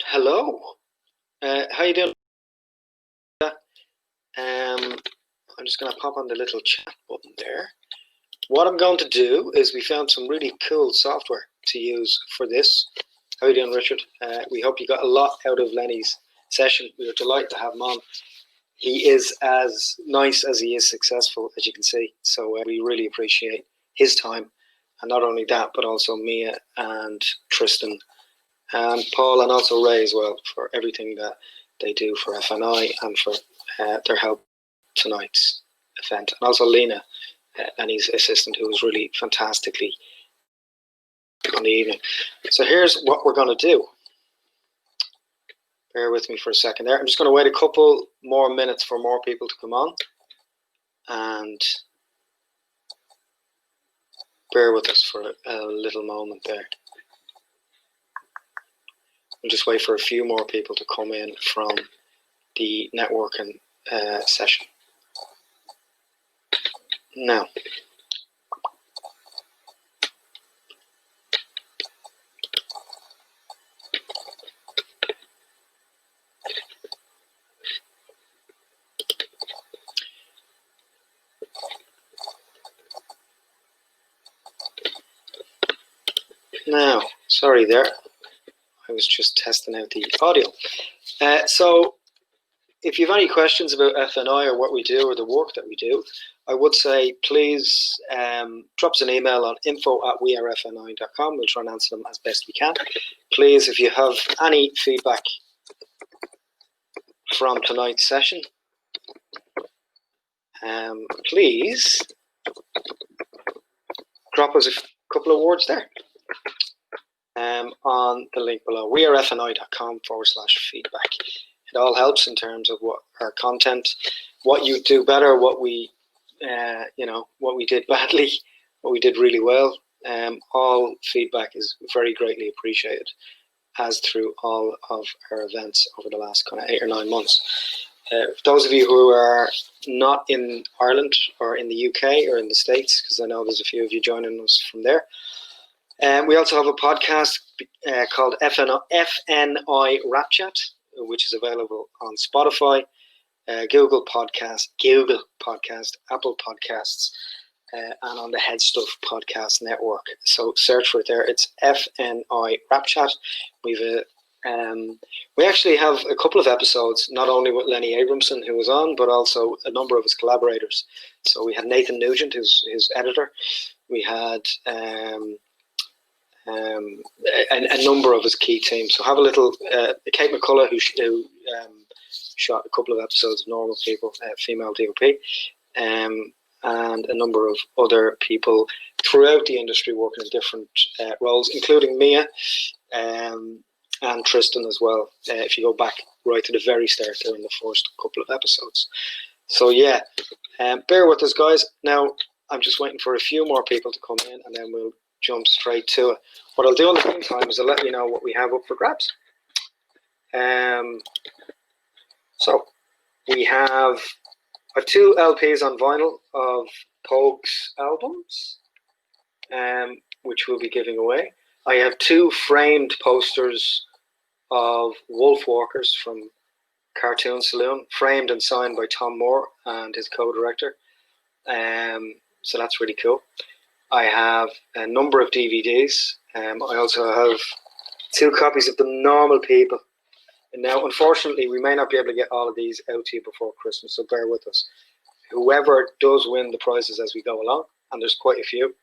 Hello. How you doing? I'm just going to pop on the little chat button there. What I'm going to do is we found some really cool software to use for this. How you doing, Richard? We hope you got a lot out of Lenny's session. We were delighted to have him on. He is as nice as he is successful, as you can see. So we really appreciate his time. And not only that, but also Mia and Tristan and Paul and also Ray as well for everything that they do for FNI and for their help tonight's event. And also Lena, Lenny's assistant, who was really fantastically on the evening. So here's what we're going to do. Bear with me for a second there. I'm just going to wait a couple more minutes for more people to come on. And bear with us for a little moment there. We'll just wait for a few more people to come in from the networking session. Now, sorry there. I was just testing out the audio. So if you have any questions about FNI or what we do or the work that we do, I would say please drop us an email on info@wearefni.com. We'll try and answer them as best we can. Please, if you have any feedback from tonight's session, please drop us a couple of words there on the link below, wearefni.com/feedback. It all helps in terms of what our content, what you do better, what we, what we did badly, what we did really well. All feedback is very greatly appreciated, as through all of our events over the last kind of 8 or 9 months. For those of you who are not in Ireland or in the UK or in the States, because I know there's a few of you joining us from there, we also have a podcast called FNI Rap Chat, which is available on Spotify, Google Podcast, Apple Podcasts, and on the Head Stuff Podcast Network. So search for it there. It's FNI Rap Chat. We actually have a couple of episodes, not only with Lenny Abramson, who was on, but also a number of his collaborators. So we had Nathan Nugent, who's his editor. We had a number of his key teams. So have a little, Kate McCullough, who shot a couple of episodes of Normal People, female DOP, and a number of other people throughout the industry working in different roles, including Mia and Tristan as well, if you go back right to the very start there in the first couple of episodes. So yeah, bear with us, guys. Now, I'm just waiting for a few more people to come in, and then we'll jump straight to it. What I'll do in the meantime is I'll let you know what we have up for grabs. So we have 2 LPs on vinyl of Pogue's albums, which we'll be giving away. I have 2 framed posters of Wolf Walkers from Cartoon Saloon, framed and signed by Tom Moore and his co-director. So that's really cool. I have a number of DVDs. I also have 2 copies of The Normal People. And now, unfortunately, we may not be able to get all of these out to you before Christmas, so bear with us. Whoever does win the prizes as we go along, and there's quite a few,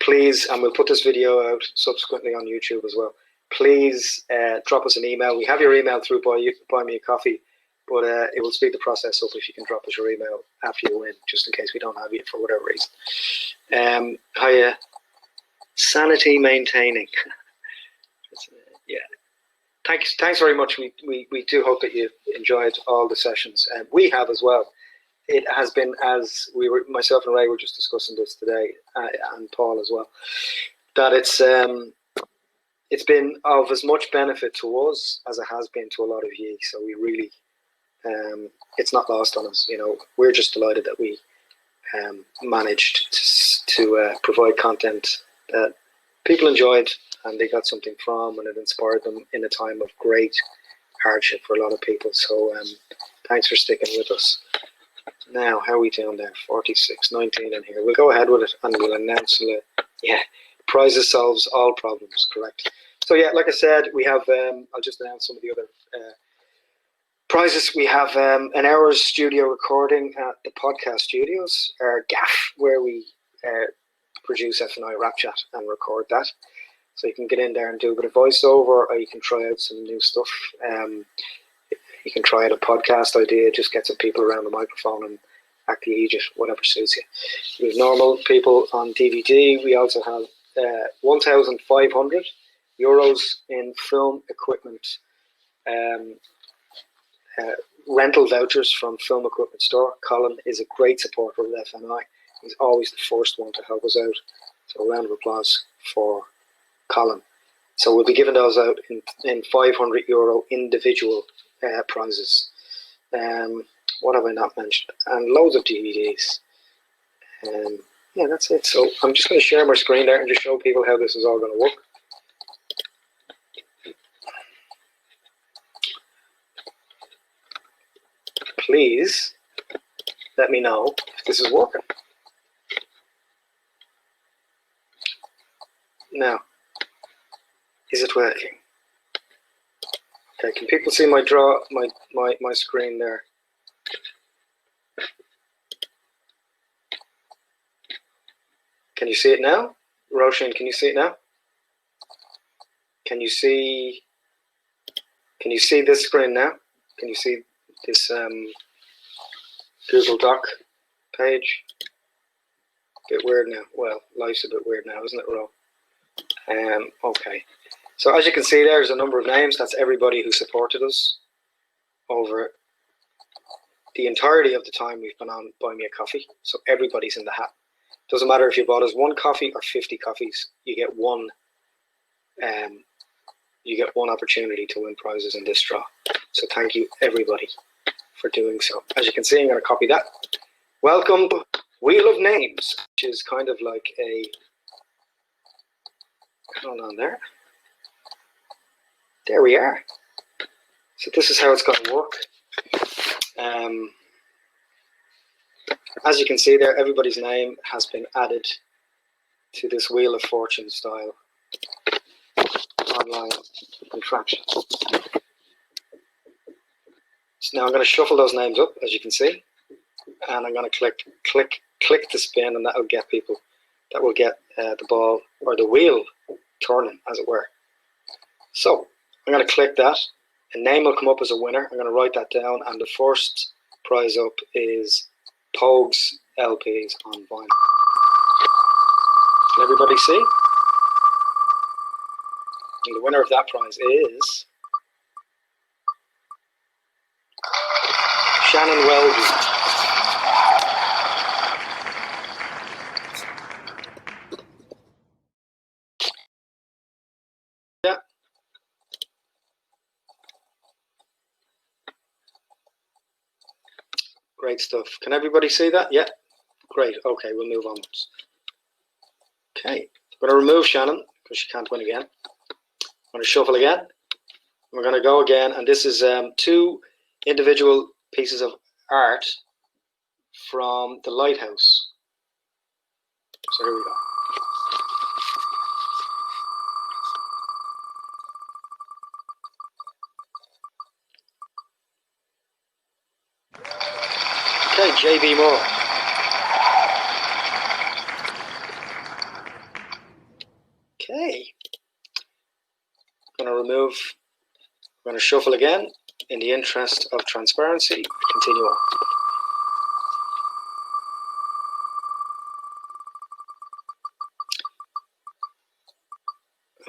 please, and we'll put this video out subsequently on YouTube as well, please drop us an email. We have your email through Buy Me a Coffee, but it will speed the process up if you can drop us your email after you win, just in case we don't have you for whatever reason. Hiya, sanity maintaining. Yeah, thanks very much. We do hope that you enjoyed all the sessions, and we have as well. It has been, as myself and Ray were just discussing this today, and Paul as well, that it's been of as much benefit to us as it has been to a lot of you. So we really, it's not lost on us. We're just delighted that we managed to provide content that people enjoyed and they got something from, and it inspired them in a time of great hardship for a lot of people. So thanks for sticking with us. Now, how are we doing there? 46, 19 in here. We'll go ahead with it and we'll announce it. Yeah, prizes solves all problems, correct. So yeah, like I said, we have, I'll just announce some of the other prizes. We have an hour's studio recording at the podcast studios, our gaff, where we produce FNI Rap Chat and record that. So you can get in there and do a bit of voiceover, or you can try out some new stuff. You can try out a podcast idea, just get some people around the microphone and act the idiot, whatever suits you. We have normal people on DVD. We also have €1,500 in film equipment rental vouchers from Film Equipment Store. Colin is a great supporter of FNI. He's always the first one to help us out. So a round of applause for Colin. So we'll be giving those out in €500 individual prizes. What have I not mentioned? And loads of DVDs. Yeah, that's it. So I'm just going to share my screen there and just show people how this is all going to work. Please let me know if this is working. Now, is it working? Okay, can people see my screen there? Can you see it now? Roshan, can you see it now? Can you see this screen now? Can you see this Google Doc page? Bit weird now. Well, life's a bit weird now, isn't it, Ro? Okay. So as you can see, there's a number of names. That's everybody who supported us over the entirety of the time we've been on Buy Me a Coffee. So everybody's in the hat. Doesn't matter if you bought us 1 coffee or 50 coffees. You get one opportunity to win prizes in this draw. So thank you everybody for doing so. As you can see, I'm going to copy that. Welcome, Wheel of Names, which is kind of like a, hold on there. There we are. So this is how it's going to work. As you can see there, everybody's name has been added to this Wheel of Fortune style online contraption. So now I'm going to shuffle those names up, as you can see, and I'm going to click to spin, and that will get people, that will get the ball or the wheel turning, as it were. So I'm going to click that. A name will come up as a winner. I'm going to write that down, and the first prize up is Pogues LPs on vinyl. Can everybody see? And the winner of that prize is Shannon Welby. Yeah. Great stuff. Can everybody see that? Yeah. Great. Okay, we'll move on. Okay. I'm going to remove Shannon because she can't win again. I'm going to shuffle again. We're going to go again, and this is 2 individual pieces of art from the Lighthouse. So here we go. Okay, JB Moore. Okay. I'm going to remove, I'm going to shuffle again in the interest of transparency. Continue on.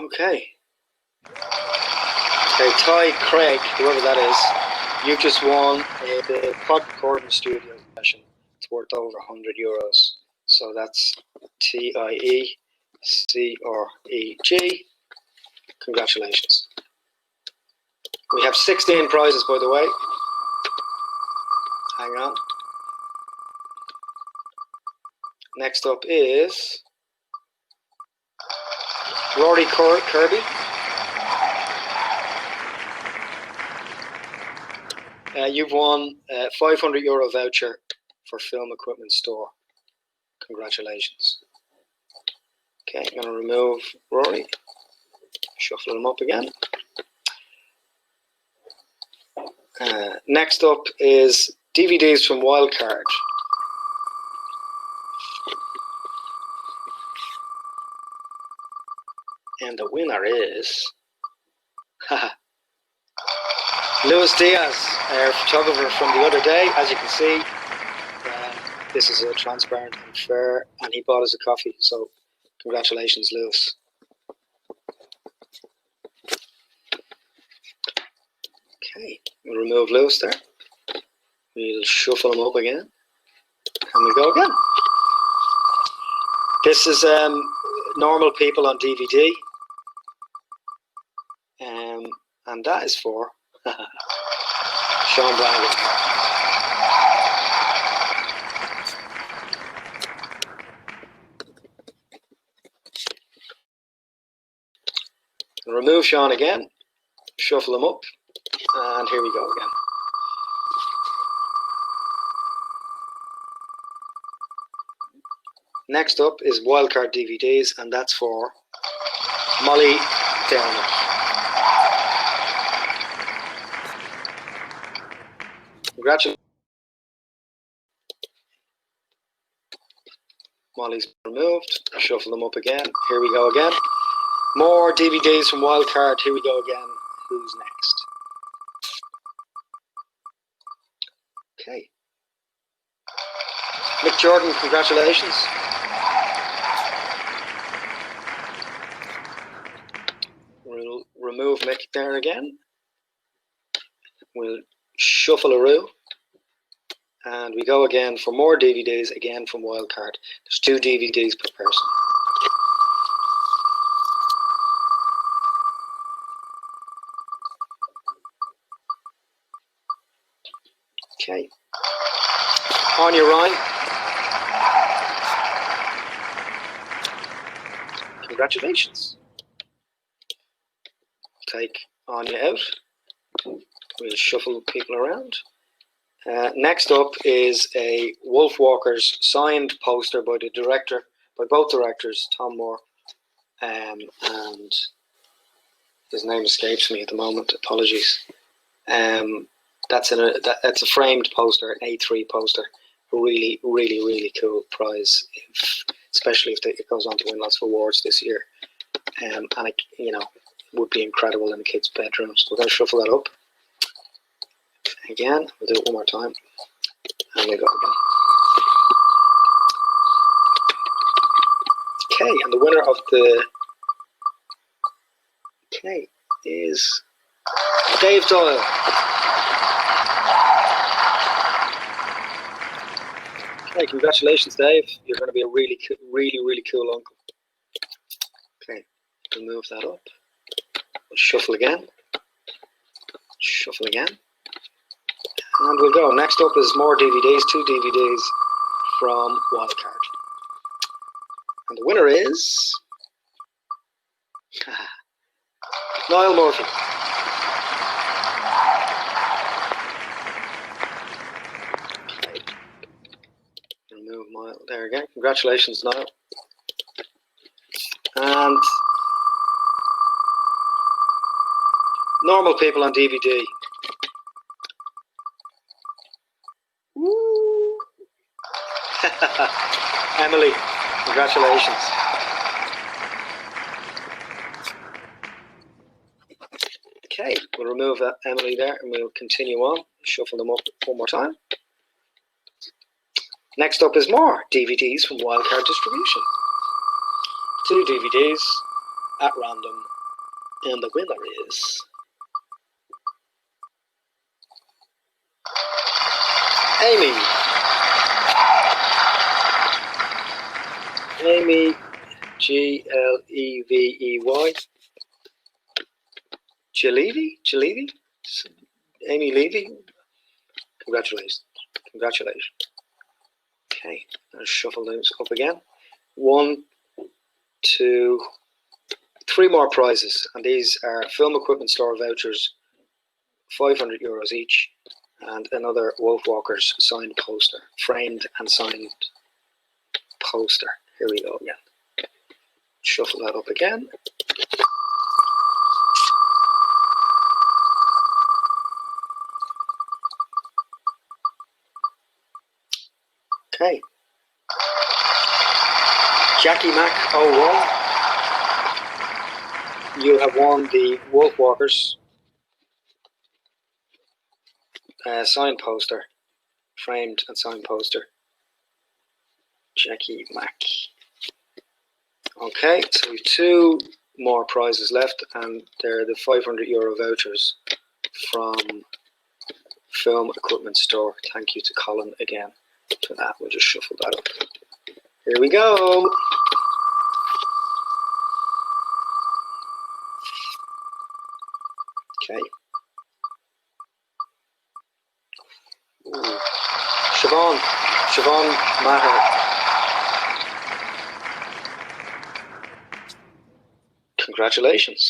Okay. Okay, Ty Craig, whoever that is, you just won the pod recording studio session. It's worth over €100. So that's TIECREG. Congratulations. We have 16 prizes, by the way. Hang on. Next up is Rory Kirby. You've won a €500 voucher for Film Equipment Store. Congratulations. Okay, I'm going to remove Rory. Shuffle him up again. Next up is DVDs from Wildcard. And the winner is Luis Diaz, our photographer from the other day. As you can see, this is a transparent and fair, and he bought us a coffee. So congratulations, Luis. Okay, we'll remove Luis there. We'll shuffle him up again. And we go again. This is Normal People on DVD. And that is for Sean Brown. Remove Sean again, shuffle him up, and here we go again. Next up is Wildcard DVDs, and that's for Molly Downey. Congratulations. Molly's removed. Shuffle them up again. Here we go again. More DVDs from Wildcard. Here we go again. Who's next? Okay. Mick Jordan, congratulations. We'll remove Mick there again. We'll shuffle a row. And we go again for more DVDs, again from Wildcard. There's 2 DVDs per person. Okay. On your Ryan. Congratulations. Take Anya out. We'll shuffle people around. Next up is a Wolf Walkers signed poster by both directors, Tom Moore, and his name escapes me at the moment. Apologies. That's a framed poster, an A3 poster. A really, really, really cool prize, especially if it goes on to win lots of awards this year. And it, would be incredible in the kids' bedrooms. We're going to shuffle that up. Again, we'll do it one more time, and we'll go again. Okay, and the winner of the is Dave Doyle. Okay, congratulations, Dave. You're going to be a really, really cool uncle. Okay, we'll move that up. We'll shuffle again. Shuffle again. And we'll go. Next up is more DVDs, 2 DVDs from Wildcard. And the winner is Niall Murphy. Okay. Remove Niall there again. Congratulations, Niall. And Normal People on DVD. Woo. Emily, congratulations. Okay, we'll remove that Emily there and we'll continue on. Shuffle them up one more time. Next up is more DVDs from Wildcard Distribution. 2 DVDs at random, and the winner is Amy Glevey. Jalevy? Amy Levy? Congratulations. Okay, I'll shuffle those up again. 1, 2, 3 more prizes, and these are film equipment store vouchers, €500 each, and another Wolf Walkers signed poster, framed and signed poster. Here we go again. Shuffle that up again. Okay. Jackie Mac 01. You have won the Wolf Walkers signed poster, framed and signed poster. Jackie Mac. Okay, so we have 2 more prizes left, and they're the €500 vouchers from Film Equipment Store. Thank you to Colin again for that. We'll just shuffle that up. Here we go. Okay. Ooh. Siobhan Maher. Congratulations.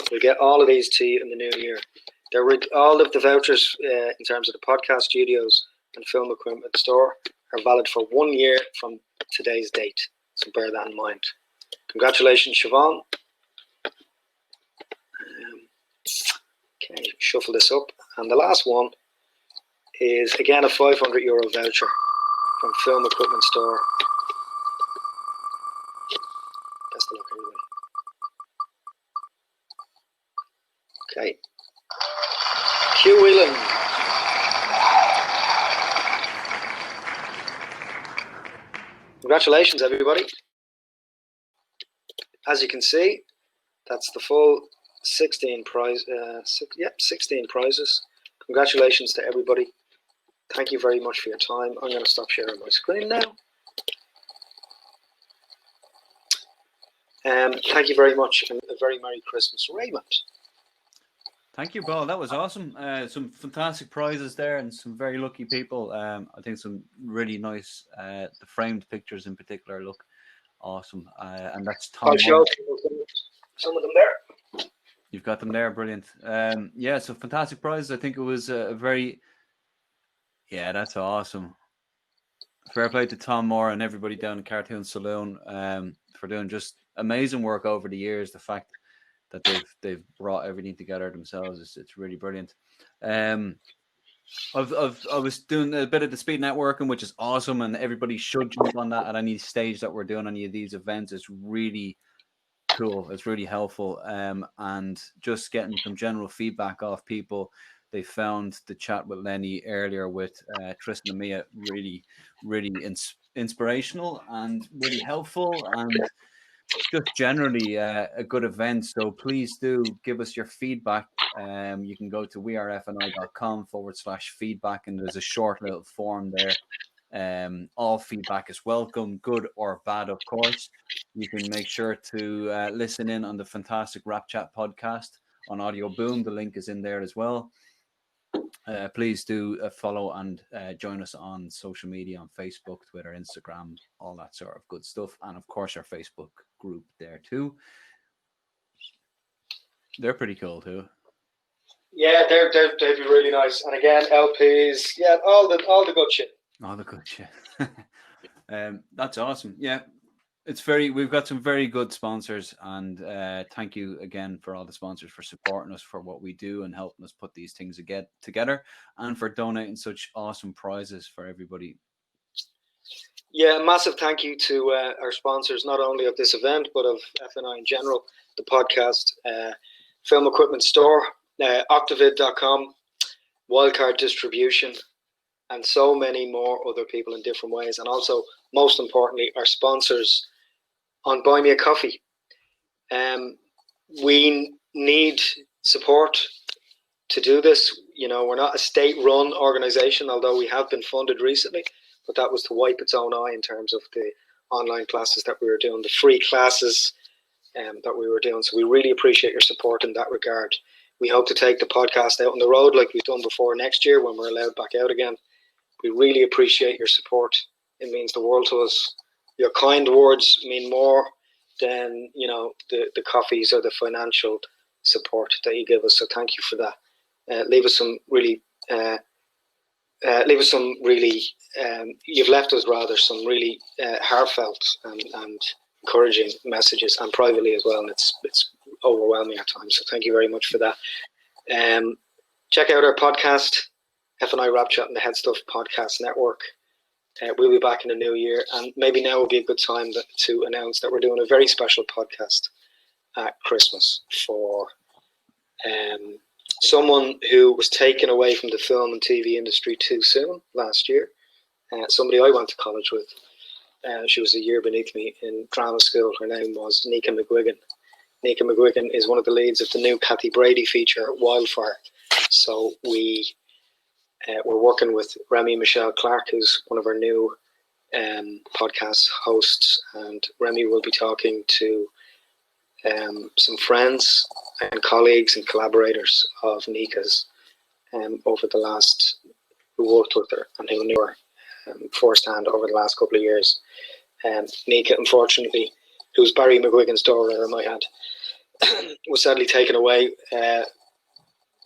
We'll get all of these to you in the new year. All of the vouchers in terms of the podcast studios and Film Equipment Store are valid for 1 year from today's date. So bear that in mind. Congratulations, Siobhan. Okay, shuffle this up. And the last one is again a €500 voucher from Film Equipment Store. Best of luck, everybody. Okay. Hugh Whelan. Congratulations, everybody. As you can see, that's the full 16 prizes. Congratulations to everybody. Thank you very much for your time. I'm going to stop sharing my screen now. Thank you very much, and a very Merry Christmas, Raymond. Thank you, Paul. That was awesome. Some fantastic prizes there, and some very lucky people. I think some really nice. The framed pictures in particular look awesome. And that's Tom. I'll show some of them there. You've got them there, brilliant. Yeah, so fantastic prizes. I think it was a very. Yeah, that's awesome. Fair play to Tom Moore and everybody down in Cartoon Saloon for doing just amazing work over the years. The fact that they've brought everything together themselves, it's really brilliant. I was doing a bit of the speed networking, which is awesome, and everybody should jump on that at any stage that we're doing any of these events. It's really cool. It's really helpful, and just getting some general feedback off people. They found the chat with Lenny earlier with Tristan and Mia really, really inspirational and really helpful, and just generally a good event. So please do give us your feedback. You can go to wearefni.com/feedback, and there's a short little form there. All feedback is welcome, good or bad, of course. You can make sure to listen in on the fantastic Rap Chat podcast on Audio Boom. The link is in there as well. Please do follow and join us on social media, on Facebook, Twitter, Instagram, all that sort of good stuff. And of course, our Facebook group there too. They're pretty cool too. Yeah, they'd be really nice. And again, LPs, yeah, all the good shit. All the good shit. That's awesome. Yeah. We've got some very good sponsors, and thank you again for all the sponsors for supporting us for what we do and helping us put these things together, and for donating such awesome prizes for everybody. Yeah, a massive thank you to our sponsors, not only of this event, but of FNI in general, the podcast, Film Equipment Store, Octavid.com, Wildcard Distribution, and so many more other people in different ways. And also, most importantly, our sponsors on Buy Me a Coffee. We need support to do this. You know, we're not a state-run organization, although we have been funded recently, but that was to wipe its own eye in terms of the online classes that we were doing, the free classes that we were doing. So we really appreciate your support in that regard. We hope to take the podcast out on the road like we've done before next year when we're allowed back out again. We really appreciate your support. It means the world to us. Your kind words mean more than, you know, the coffees or the financial support that you give us. So thank you for that. Leave us some really you've left us rather some really heartfelt and encouraging messages, and privately as well, and it's overwhelming at times. So thank you very much for that. Check out our podcast, FNI Rap Chat and the Head Stuff Podcast Network. We'll be back in the new year, and maybe now would be a good time to announce that we're doing a very special podcast at Christmas for someone who was taken away from the film and TV industry too soon last year. Somebody I went to college with. She was a year beneath me in drama school. Her name was Nika McGuigan. Nika McGuigan is one of the leads of the new Kathy Brady feature, Wildfire. So we're working with Remy Michelle Clark, who's one of our new podcast hosts, and Remy will be talking to some friends and colleagues and collaborators of Nika's over the last, who worked with her and who knew her firsthand over the last couple of years. Nika, unfortunately, who's Barry McGuigan's daughter, I might add, was sadly taken away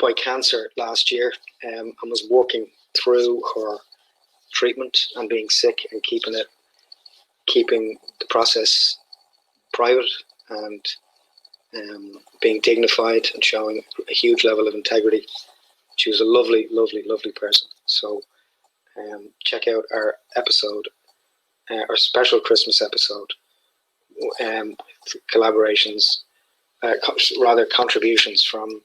by cancer last year, and was working through her treatment and being sick and keeping the process private and being dignified and showing a huge level of integrity. She was a lovely, lovely, lovely person. So check out our episode, our special Christmas episode, collaborations, rather contributions from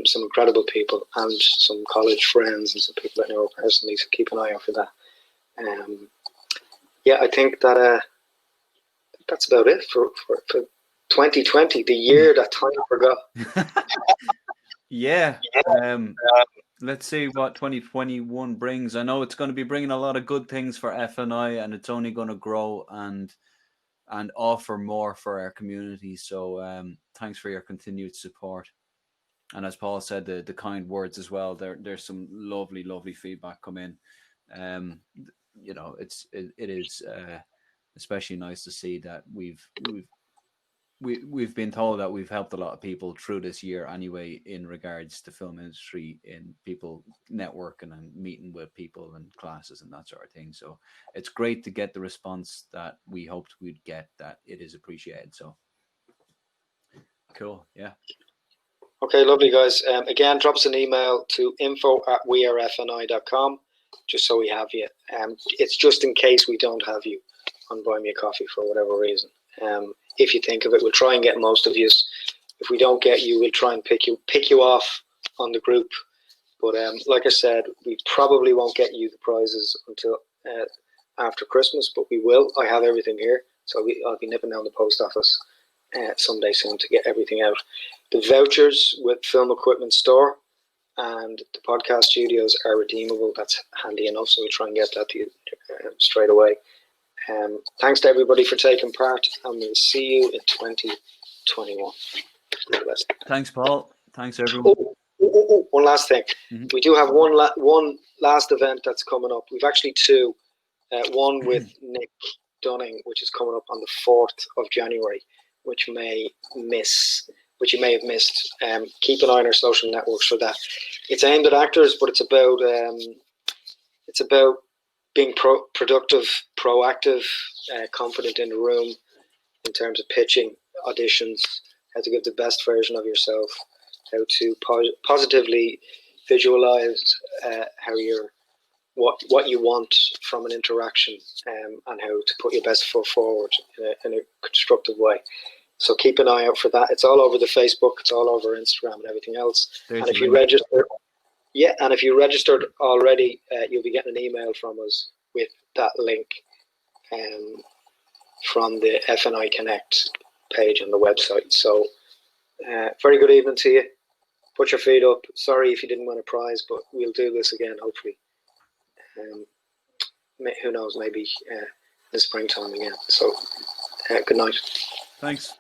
some incredible people and some college friends and some people that know her personally. So keep an eye out for that. I think that that's about it for 2020, the year that time forgot. Let's see what 2021 brings. I know it's going to be bringing a lot of good things for FNI, and it's only going to grow and offer more for our community. So thanks for your continued support. And as Paul said, the kind words as well. There's some lovely, lovely feedback come in. You know, it is especially nice to see that we've been told that we've helped a lot of people through this year anyway, in regards to film industry, in people networking and meeting with people and classes and that sort of thing. So it's great to get the response that we hoped we'd get, that it is appreciated. So cool. Yeah. Okay, lovely, guys. Again, drop us an email to info@wearefni.com, just so we have you. It's just in case we don't have you on Buy Me a Coffee for whatever reason. If you think of it, we'll try and get most of you. If we don't get you, we'll try and pick you off on the group. But like I said, we probably won't get you the prizes until after Christmas, but we will. I have everything here, so I'll be nipping down the post office someday soon to get everything out. The vouchers with Film Equipment Store and the podcast studios are redeemable. That's handy enough, so we'll try and get that to you straight away. Thanks to everybody for taking part, and we'll see you in 2021. Thanks, Paul. Thanks, everyone. One last thing. Mm-hmm. We do have one last event that's coming up. We've actually two. One with Nick Dunning, which is coming up on the 4th of January, which you may have missed. Keep an eye on our social networks for that. It's aimed at actors, but it's about being productive, proactive, confident in the room in terms of pitching, auditions, how to give the best version of yourself, how to positively visualize what you want from an interaction, and how to put your best foot forward in a constructive way. So keep an eye out for that. It's all over the Facebook, it's all over Instagram and everything else. And if you registered already, you'll be getting an email from us with that link from the FNI Connect page on the website. So very good evening to you. Put your feet up. Sorry if you didn't win a prize, but we'll do this again, hopefully. Who knows, maybe in the springtime again. So good night. Thanks.